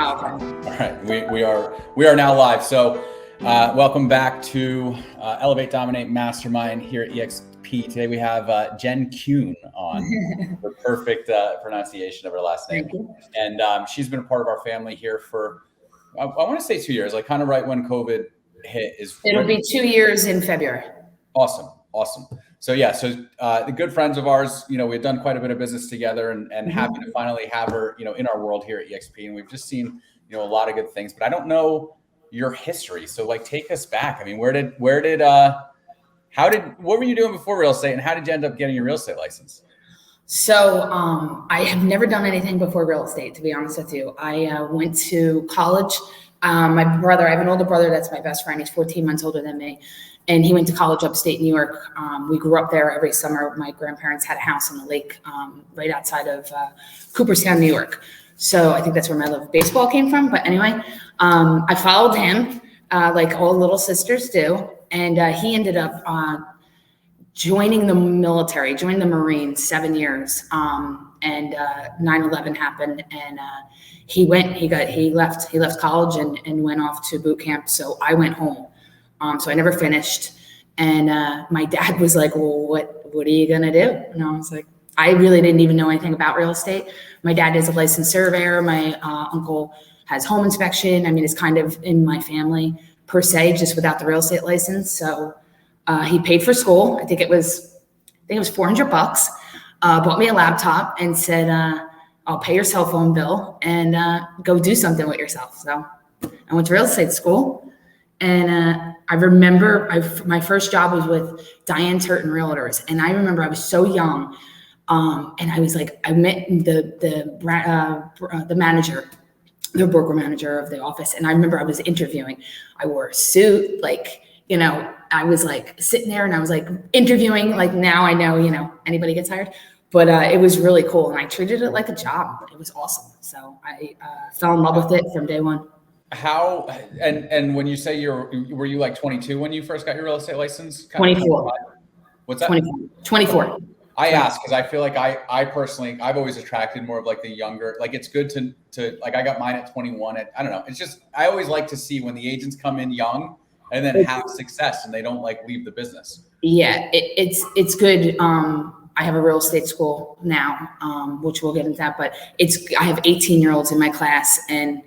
All right, we are now live. So welcome back to Elevate, Dominate, Mastermind here at eXp. Today we have Jen Kuhn on, the perfect pronunciation of her last name. And she's been a part of our family here for, I want to say 2 years, like kind of right when COVID hit. It'll be 2 years in February. Awesome. So yeah, the good friends of ours, we've done quite a bit of business together, and happy to finally have her, in our world here at eXp. And we've just seen, a lot of good things, but I don't know your history. So like, take us back. I mean, what were you doing before real estate, and how did you end up getting your real estate license? So I have never done anything before real estate, to be honest with you. I went to college. My brother, I have an older brother that's my best friend. He's 14 months older than me. And he went to college upstate New York. We grew up there every summer. My grandparents had a house on the lake right outside of Cooperstown, New York. So I think that's where my love of baseball came from. But anyway, I followed him like all little sisters do. And he ended up joining the military, joined the Marines, 7 years. And 9/11 happened, and he left college and went off to boot camp. So I went home. So I never finished. And my dad was like, well, what are you gonna do? And I was like, I really didn't even know anything about real estate. My dad is a licensed surveyor. My uncle has home inspection. I mean, it's kind of in my family per se, just without the real estate license. So he paid for school. I think it was $400. Bought me a laptop and said, I'll pay your cell phone bill and go do something with yourself. So I went to real estate school, and I remember my first job was with Diane Turton Realtors. And I remember I was so young. And I was like, I met the manager, the broker manager of the office. And I remember I was interviewing. I wore a suit, I was like sitting there and I was like interviewing, like now I know, anybody gets hired, but it was really cool. And I treated it like a job. It was awesome. So I fell in love with it from day one. How, and when you say were you like 22 when you first got your real estate license? 24. What's that? 24. I ask because I feel like I personally, I've always attracted more of like the younger, like it's good to like, I got mine at 21. I don't know. It's just, I always like to see when the agents come in young and then have success and they don't like leave the business. Yeah, it's good. I have a real estate school now, which we'll get into that, but I have 18-year-olds in my class, and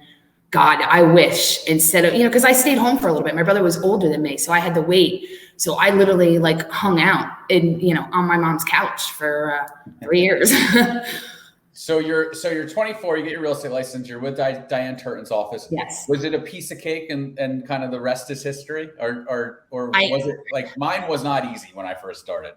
God, I wish instead of, because I stayed home for a little bit. My brother was older than me, so I had to wait. So I literally like hung out on my mom's couch for 3 years. So you're 24, you get your real estate license, you're with Diane Turton's office. Yes. Was it a piece of cake and kind of the rest is history? Or was it like, mine was not easy when I first started.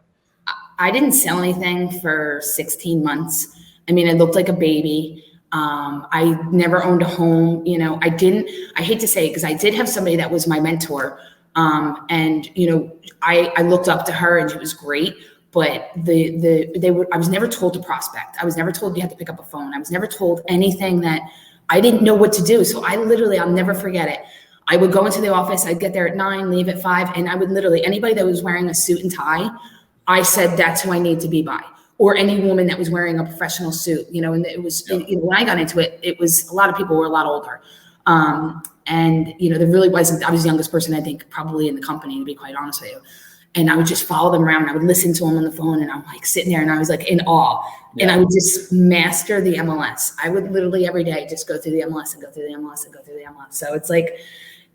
I didn't sell anything for 16 months. I mean, I looked like a baby. I never owned a home. I hate to say it because I did have somebody that was my mentor. And I looked up to her and she was great. But I was never told to prospect. I was never told you had to pick up a phone. I was never told anything that I didn't know what to do. So I'll never forget it. I would go into the office. I'd get there at 9, leave at 5. And I would literally, anybody that was wearing a suit and tie, I said, that's who I need to be by. Or any woman that was wearing a professional suit, and it was, when I got into it, it was, a lot of people were a lot older. And there really wasn't, I was the youngest person, I think, probably in the company, to be quite honest with you. And I would just follow them around. And I would listen to them on the phone, and I'm like sitting there, and I was like in awe. Yeah. And I would just master the MLS. I would literally every day just go through the MLS and go through the MLS and go through the MLS. So it's like,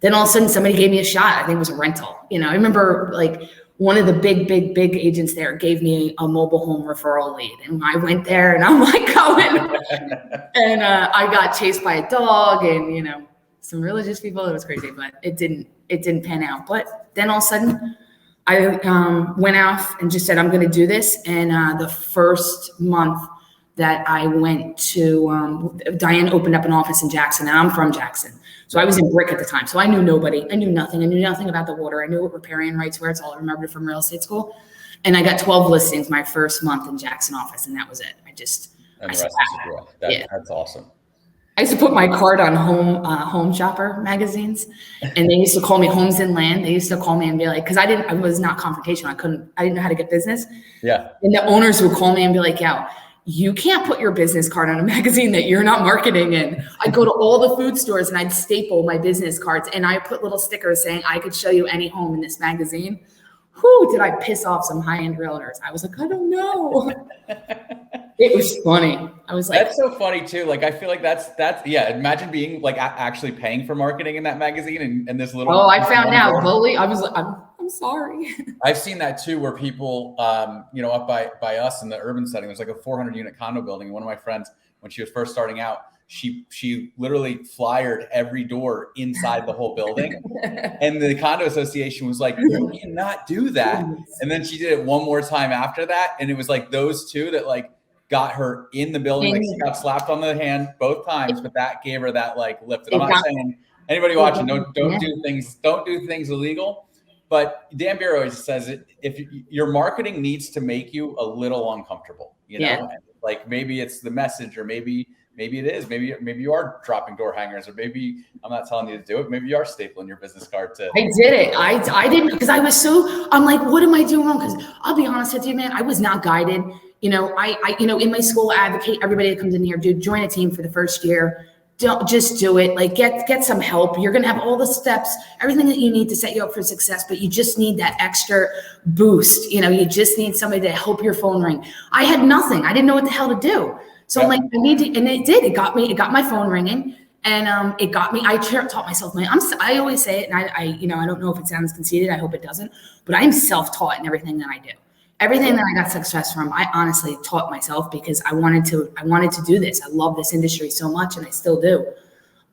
then all of a sudden somebody gave me a shot. I think it was a rental. I remember like one of the big agents there gave me a mobile home referral lead. And I went there and I'm like going, and I got chased by a dog and, some religious people. It was crazy, but it didn't pan out. But then all of a sudden, I went off and just said, I'm going to do this. And the first month that I went to, Diane opened up an office in Jackson, and I'm from Jackson. So I was in Brick at the time. So I knew nobody. I knew nothing. I knew nothing about the water. I knew what riparian rights were. It's all I remembered from real estate school. And I got 12 listings my first month in Jackson office, and that was it. That's awesome. I used to put my card on home shopper magazines, and they used to call me Homes and Land. They used to call me and be like, because I was not confrontational. I didn't know how to get business. Yeah. And the owners would call me and be like, yo, you can't put your business card on a magazine that you're not marketing in. I'd go to all the food stores and I'd staple my business cards and I put little stickers saying I could show you any home in this magazine. Who did I piss off some high-end realtors? I was like, I don't know. It was funny. I was like, that's so funny too. Like, I feel like that's yeah. Imagine being like actually paying for marketing in that magazine and this little. Oh, I found out. Bully. I was like, I'm sorry. I've seen that too, where people, up by us in the urban setting, there's like a 400 unit condo building. One of my friends, when she was first starting out, she literally flyered every door inside the whole building. And the condo association was like, you cannot do that. And then she did it one more time after that. And it was like those two that like got her in the building. Like she got slapped on the hand both times, but that gave her that like lift. And I'm not saying anybody watching, don't do things illegal. But Dan Beer always says it, if your marketing needs to make you a little uncomfortable, like maybe it's the message, or maybe it is, maybe you are dropping door hangers, or maybe I'm not telling you to do it. Maybe you are stapling your business card to. I did it. I didn't, because I'm like, what am I doing wrong? Because I'll be honest with you, man, I was not guided. In my school, I advocate everybody that comes in here, join a team for the first year. Don't just do it. Like get some help. You're going to have all the steps, everything that you need to set you up for success, but you just need that extra boost. You just need somebody to help your phone ring. I had nothing. I didn't know what the hell to do. So I'm like, I need to, and it did. It got my phone ringing, and it got me. I taught myself. I always say it, and I don't know if it sounds conceited. I hope it doesn't, but I'm self-taught in everything that I do. Everything that I got success from, I honestly taught myself because I wanted to do this. I love this industry so much, and I still do.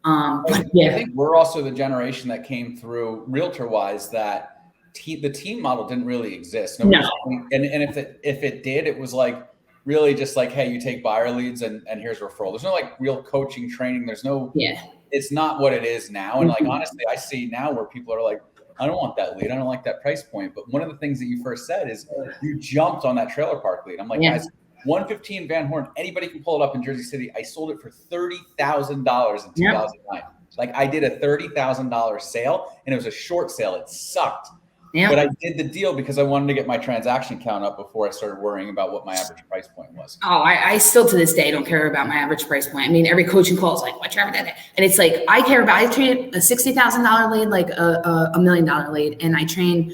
But yeah. I think we're also the generation that came through realtor-wise that the team model didn't really exist. And if it did, it was like really just like, hey, you take buyer leads and here's a referral. There's no like real coaching training. There's no. It's not what it is now. And like honestly, I see now where people are like, I don't want that lead. I don't like that price point. But one of the things that you first said is you jumped on that trailer park lead. I'm like, guys, 115 Van Horn, anybody can pull it up in Jersey City. I sold it for $30,000 in 2009. Like I did a $30,000 sale, and it was a short sale. It sucked. But I did the deal because I wanted to get my transaction count up before I started worrying about what my average price point was. Oh, I still to this day don't care about my average price point. I mean, every coaching call is like, what's your average? And it's like, I treat a $60,000 lead like a $1 million lead. And I train,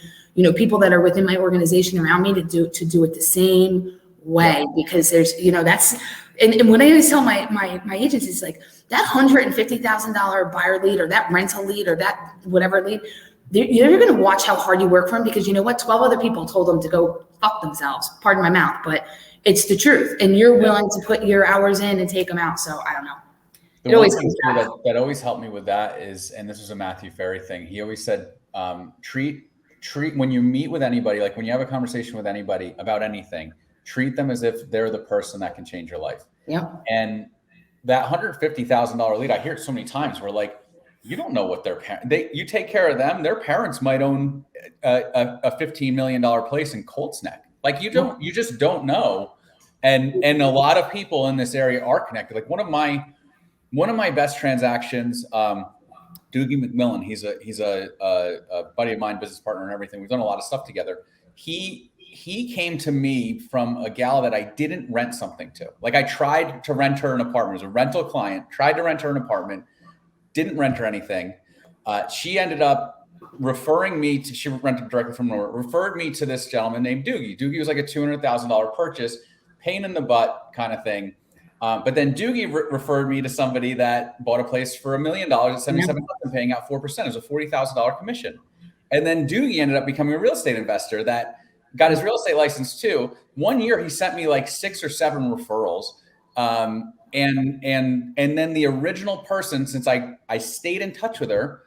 people that are within my organization around me to do it the same way, because there's, that's, and when I always tell my agents, it's like that $150,000 buyer lead, or that rental lead, or that whatever lead, you're going to watch how hard you work for them, because you know what? 12 other people told them to go fuck themselves. Pardon my mouth, but it's the truth. And you're willing to put your hours in and take them out. So I don't know. It always comes back. That always helped me with that is, and this was a Matthew Ferry thing. He always said, treat when you meet with anybody, like when you have a conversation with anybody about anything, treat them as if they're the person that can change your life. Yep. And that $150,000 lead, I hear it so many times where like, you don't know what you take care of them. Their parents might own a $15 million place in Colts Neck. Like you just don't know. And a lot of people in this area are connected. Like one of my best transactions, Doogie McMillan, he's a buddy of mine, business partner and everything. We've done a lot of stuff together. He came to me from a gal that I didn't rent something to. Like I tried to rent her an apartment. It was a rental client, tried to rent her an apartment. Didn't rent her anything. She ended up referring me to, she rented directly from nowhere, referred me to this gentleman named Doogie. Doogie was like a $200,000 purchase, pain in the butt kind of thing. But then Doogie referred me to somebody that bought a place for $1 million at 77 and paying out 4%. It was a $40,000 commission. And then Doogie ended up becoming a real estate investor that got his real estate license too. 1 year, he sent me like 6 or 7 referrals. And then the original person, since I stayed in touch with her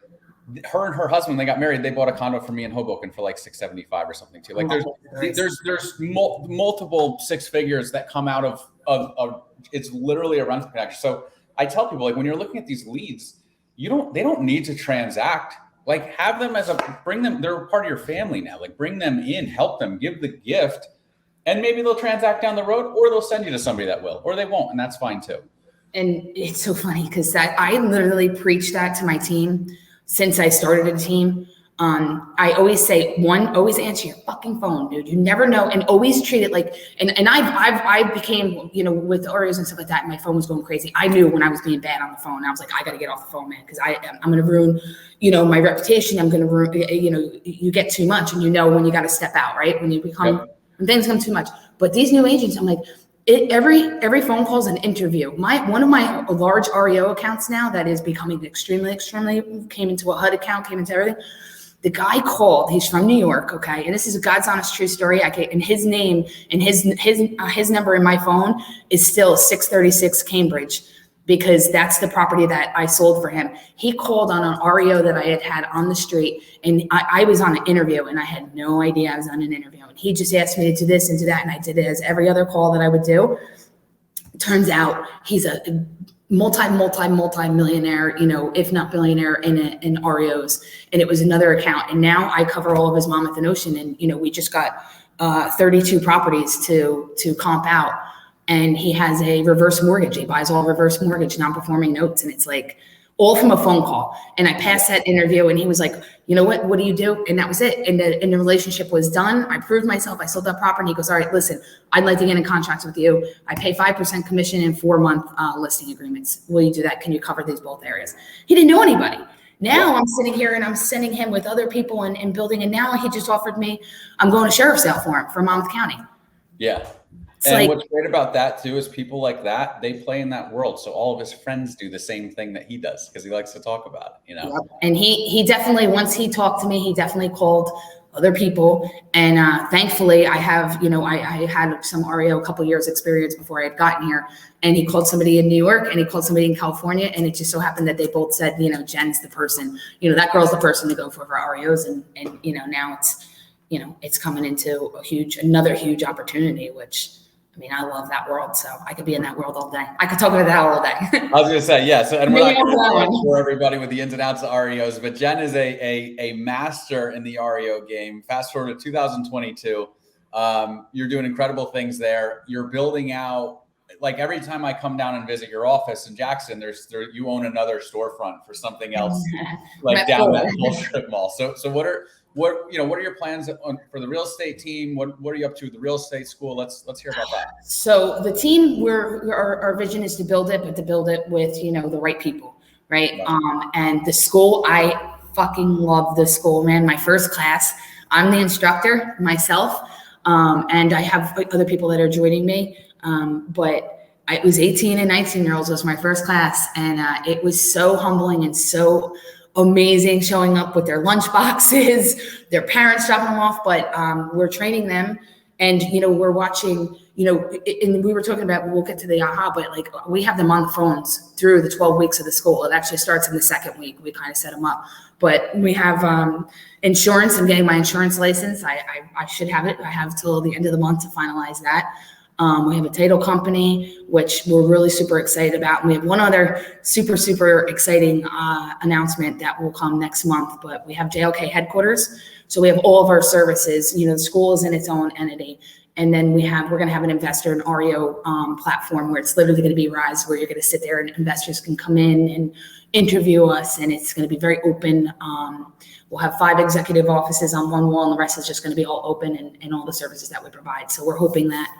and her husband, they got married. They bought a condo for me in Hoboken for like $675 or something too. Like there's multiple 6 figures that come out of it's literally a rental connection. So I tell people, like when you're looking at these leads, they don't need to transact. Like have them bring them. They're part of your family now. Like bring them in, help them, give the gift. And maybe they'll transact down the road, or they'll send you to somebody that will, or they won't. And that's fine too. And it's so funny because I literally preach that to my team since I started a team. I always say, one, always answer your fucking phone, dude. You never know, and always treat it like. And I became, with Oreos and stuff like that. My phone was going crazy. I knew when I was being bad on the phone. I was like, I got to get off the phone, man, because I'm going to ruin, my reputation. I'm going to ruin. You get too much, and when you got to step out, right? When you become when things come too much. But these new agents, I'm like. Every phone call is an interview. One of my large REO accounts now that is becoming extremely came into a HUD account, came into everything. The guy called. He's from New York, okay, and this is a God's honest true story. And his name and his number in my phone is still 636 Cambridge, because that's the property that I sold for him. He called on an REO that I had on the street, and I was on an interview, and I had no idea I was on an interview. And he just asked me to do this and do that, and I did it as every other call that I would do. It turns out he's a multi-millionaire, if not billionaire in REOs. And it was another account. And now I cover all of his Monmouth and Ocean. And, we just got 32 properties to comp out. And he has a reverse mortgage. He buys all reverse mortgage, non-performing notes. And it's like all from a phone call. And I passed that interview, and he was like, you know what do you do? And that was it. And the relationship was done. I proved myself. I sold that property. He goes, all right, listen, I'd like to get in contract with you. I pay 5% commission in 4-month listing agreements. Will you do that? Can you cover these both areas? He didn't know anybody. Now I'm sitting here and I'm sending him with other people and building. And now he just offered me, I'm going to sheriff's sale for him from Monmouth County. Yeah. And what's great about that too is people like that, they play in that world. So all of his friends do the same thing that he does because he likes to talk about it, Yep. And he definitely, once he talked to me, he definitely called other people. And thankfully I have, I had some REO, a couple years experience before I had gotten here. And he called somebody in New York and he called somebody in California. And it just so happened that they both said, Jen's the person, that girl's the person to go for REOs. And now it's, it's coming into another huge opportunity, which, I love that world, so I could be in that world all day. I could talk about that all day. I was going to say, yeah. So, and we're not going to for everybody with the ins and outs of REOs, but Jen is a master in the REO game. Fast forward to 2022. You're doing incredible things there. You're building out, like every time I come down and visit your office in Jackson, you own another storefront for something else, like down that whole strip mall. So what are your plans for the real estate team? What are you up to with the real estate school? Let's hear about that. So the team, our vision is to build it, but to build it with, the right people, right? And the school, I fucking love the school, man. My first class, I'm the instructor myself. And I have other people that are joining me. But it was 18 and 19-year-olds was my first class. And it was so humbling and so amazing, showing up with their lunch boxes, their parents dropping them off, but we're training them. And, we're watching, and we were talking about, we'll get to the aha, but like we have them on the phones through the 12 weeks of the school. It actually starts in the second week. We kind of set them up, but we have insurance. I'm getting my insurance license. I should have it. I have till the end of the month to finalize that. We have a title company, which we're really super excited about. And we have one other super exciting announcement that will come next month, but we have JLK headquarters. So we have all of our services, the school is in its own entity. And then we're going to have an investor and REO platform where it's literally going to be Rise, where you're going to sit there and investors can come in and interview us. And it's going to be very open. We'll have 5 executive offices on one wall, and the rest is just going to be all open and all the services that we provide. So we're hoping that,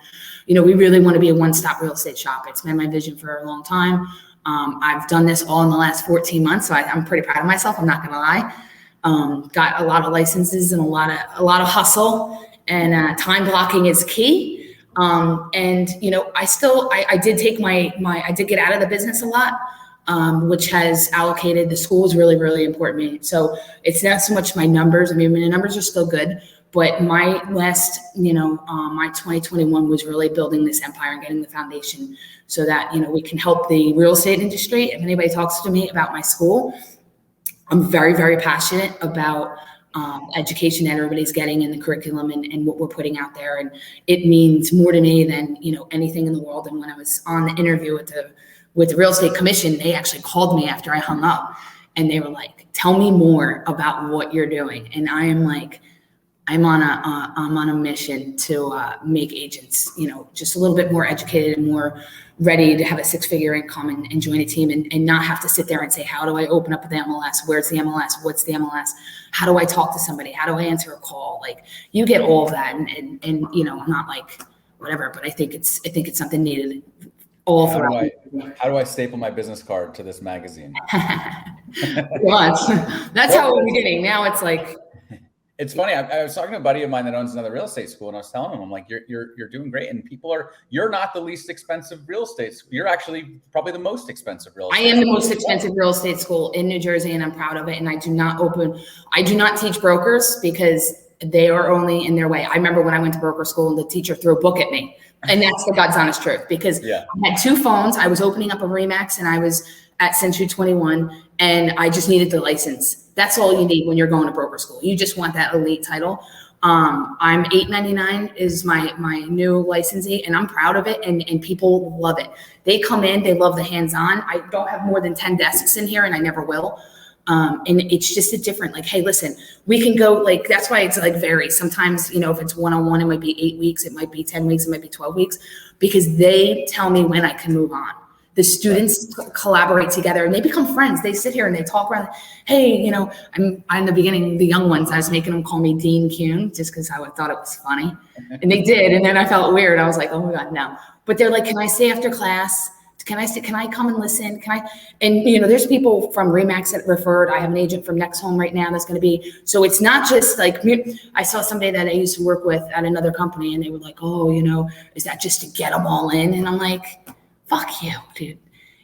we really want to be a one-stop real estate shop. It's been my vision for a long time. I've done this all in the last 14 months, so I'm pretty proud of myself. I'm not going to lie. Got a lot of licenses and a lot of hustle, and time blocking is key. And I did take I did get out of the business a lot, which has allocated. The school is really, really important to me. So it's not so much my numbers. The numbers are still good, but my last, my 2021 was really building this empire and getting the foundation so that, we can help the real estate industry. If anybody talks to me about my school, I'm very, very passionate about education that everybody's getting in the curriculum and what we're putting out there. And it means more to me than, anything in the world. And when I was on the interview with the real estate commission, they actually called me after I hung up and they were like, tell me more about what you're doing. And I am like, I'm on a mission to make agents, just a little bit more educated and ready to have a 6-figure income and join a team and not have to sit there and say, how do I open up the MLS? Where's the MLS? What's the MLS? How do I talk to somebody? How do I answer a call? Like, you get all of that. And you know, I'm not like whatever, but I think it's something needed all throughout. How do I staple my business card to this magazine? Once. That's how we're beginning. Now it's like, it's funny. I was talking to a buddy of mine that owns another real estate school, and I was telling him, I'm like, you're doing great, and you're not the least expensive real estate. You're actually probably the most expensive real estate. I am the most expensive real estate school in New Jersey, and I'm proud of it. And I do not teach brokers because they are only in their way. I remember when I went to broker school and the teacher threw a book at me, and that's the God's honest truth, because I had 2 phones. I was opening up a Remax, and I was at Century 21, and I just needed the license. That's all you need when you're going to broker school. You just want that elite title. I'm $8.99 is my new licensee, and I'm proud of it. And people love it. They come in, they love the hands-on. I don't have more than 10 desks in here, and I never will. And it's just a different, like, hey, listen, we can go, like, that's why it's like varies. Sometimes, you know, if it's one-on-one, it might be 8 weeks, it might be 10 weeks, it might be 12 weeks, because they tell me when I can move on. The students collaborate together and they become friends. They sit here and they talk around. Hey, you know, I'm in the beginning, the young ones, I was making them call me Dean Kuhn just because I thought it was funny. And they did. And then I felt weird. I was like, oh my God, no. But they're like, can I stay after class? Can I come and listen? And you know, there's people from Remax that referred. I have an agent from Next Home right now that's going to be, so it's not just like, I saw somebody that I used to work with at another company and they were like, oh, you know, is that just to get them all in? And I'm like, fuck you, dude.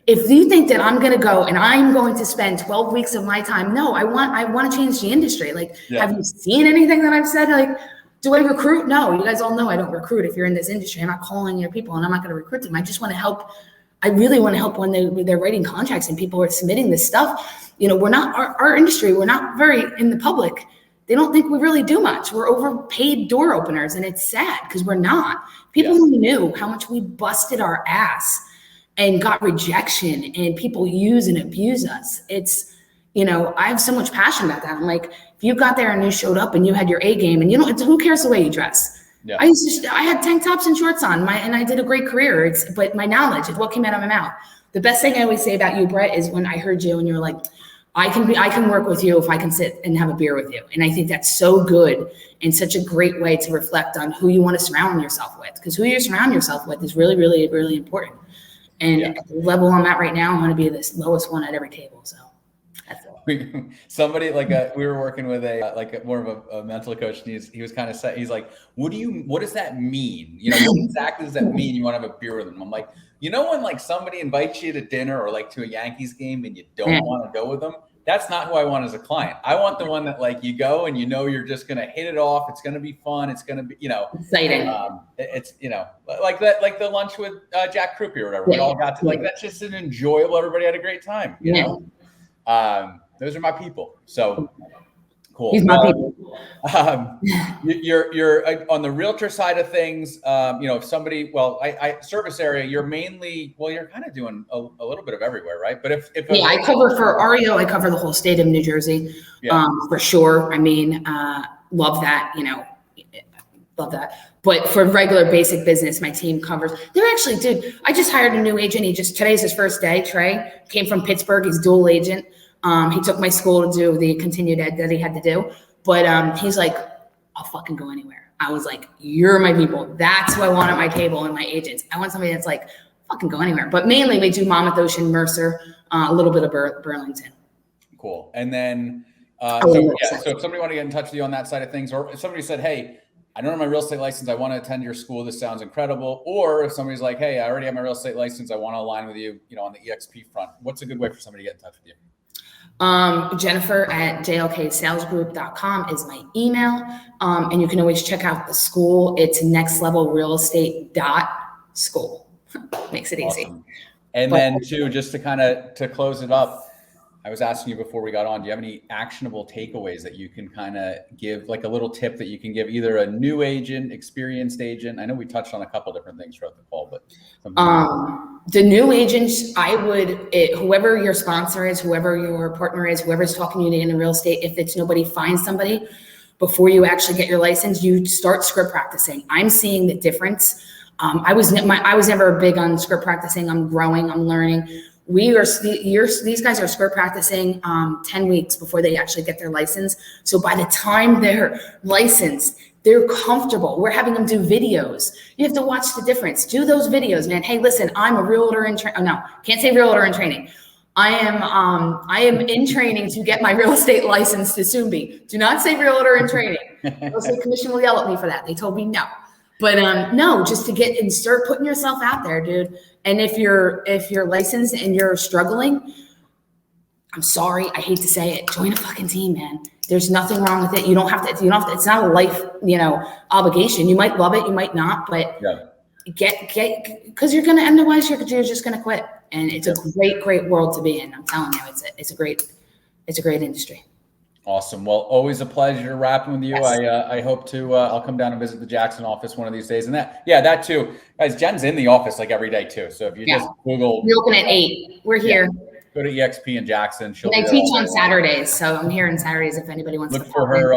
If you think that I'm going to go and I'm going to spend 12 weeks of my time, no, I want to change the industry. Like, have you seen anything that I've said? Like, do I recruit? No, you guys all know I don't recruit. If you're in this industry, I'm not calling your people and I'm not going to recruit them. I just want to help. I really want to help when they're writing contracts and people are submitting this stuff. You know, we're not, our industry, we're not very in the public. They don't think we really do much. We're overpaid door openers, and it's sad because we're not. People who knew how much we busted our ass and got rejection and people use and abuse us. It's, you know, I have so much passion about that. I'm like, if you got there and you showed up and you had your A game, and you know, who cares the way you dress? Yeah. I had tank tops and shorts on and I did a great career. But my knowledge is what came out of my mouth. The best thing I always say about you, Brett, is when I heard you and you're like, I can work with you if I can sit and have a beer with you. And I think that's so good and such a great way to reflect on who you want to surround yourself with, because who you surround yourself with is really, really, really important. And at the level I'm at right now, I'm going to be the lowest one at every table. So that's all. Somebody we were working with more of a mental coach, and he was kind of set. He's like, what does that mean? You know, what exactly does that mean? You want to have a beer with them? I'm like, you know, when like somebody invites you to dinner or like to a Yankees game and you don't want to go with them, that's not who I want as a client. I want the one that like you go and you know you're just going to hit it off. It's going to be fun. It's going to be, you know, exciting. It's, you know, like that, like the lunch with Jack Krupe or whatever. We all got to like, that's just an enjoyable. Everybody had a great time. You know, those are my people. So cool. He's my people. You're on the realtor side of things. You know, if somebody, I service area, you're mainly, you're kind of doing a little bit of everywhere, right? But if I cover for REO, I cover the whole state of New Jersey, for sure. I mean, love that, you know, love that. But for regular basic business, my team covers. I just hired a new agent. Today's his first day. Trey came from Pittsburgh. He's dual agent. He took my school to do the continued ed that he had to do. But he's like, I'll fucking go anywhere. I was like, you're my people. That's who I want at my table and my agents. I want somebody that's like, fucking go anywhere. But mainly we do Monmouth, Ocean, Mercer, a little bit of Burlington. Cool. And then, so if somebody want to get in touch with you on that side of things, or if somebody said, hey, I don't have my real estate license, I want to attend your school, this sounds incredible. Or if somebody's like, hey, I already have my real estate license, I want to align with you, you know, on the eXp front, what's a good way for somebody to get in touch with you? Jennifer at jlksalesgroup.com is my email. And you can always check out the school. It's nextlevelrealestate.school. Makes it easy. And then too, just to close it up, I was asking you before we got on, do you have any actionable takeaways that you can kind of give, like a little tip that you can give either a new agent, experienced agent? I know we touched on a couple different things throughout the call, but the new agents, whoever your sponsor is, whoever your partner is, whoever's talking to you in real estate, if it's nobody, find somebody before you actually get your license. You start script practicing. I'm seeing the difference. I was never big on script practicing. I'm growing, I'm learning. These guys are script practicing 10 weeks before they actually get their license. So by the time they're licensed, they're comfortable. We're having them do videos. You have to watch the difference. Do those videos, man. Hey, listen, I'm a realtor in training. Oh, no, can't say realtor in training. I am in training to get my real estate license to soon be. Do not say realtor in training. Real estate commission will yell at me for that. They told me no. But no, just to get and start putting yourself out there, dude. And if you're licensed and you're struggling, I'm sorry, I hate to say it, join a fucking team, man. There's nothing wrong with it. You don't have to, it's not a life, obligation. You might love it, you might not, but because you're going to, otherwise you're just going to quit. And it's a great world to be in. I'm telling you, it's a great industry. Awesome. Well, always a pleasure rapping with you. Yes. I hope to, I'll come down and visit the Jackson office one of these days. And that too, guys, Jen's in the office like every day too. So if you just Google. We open at 8. We're here. Go to eXp in Jackson. And I teach on Saturdays. So I'm here on Saturdays if anybody wants to look for her.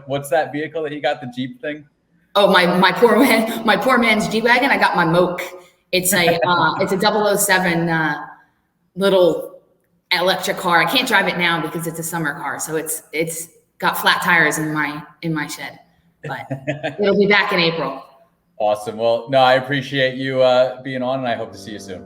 What's that vehicle that you got, the Jeep thing? Oh, my poor man's G-Wagon. I got my Moke. It's a, it's a 007 little electric car. I can't drive it now because it's a summer car. So it's got flat tires in my shed, but it'll be back in April. Awesome. Well, no, I appreciate you being on, and I hope to see you soon.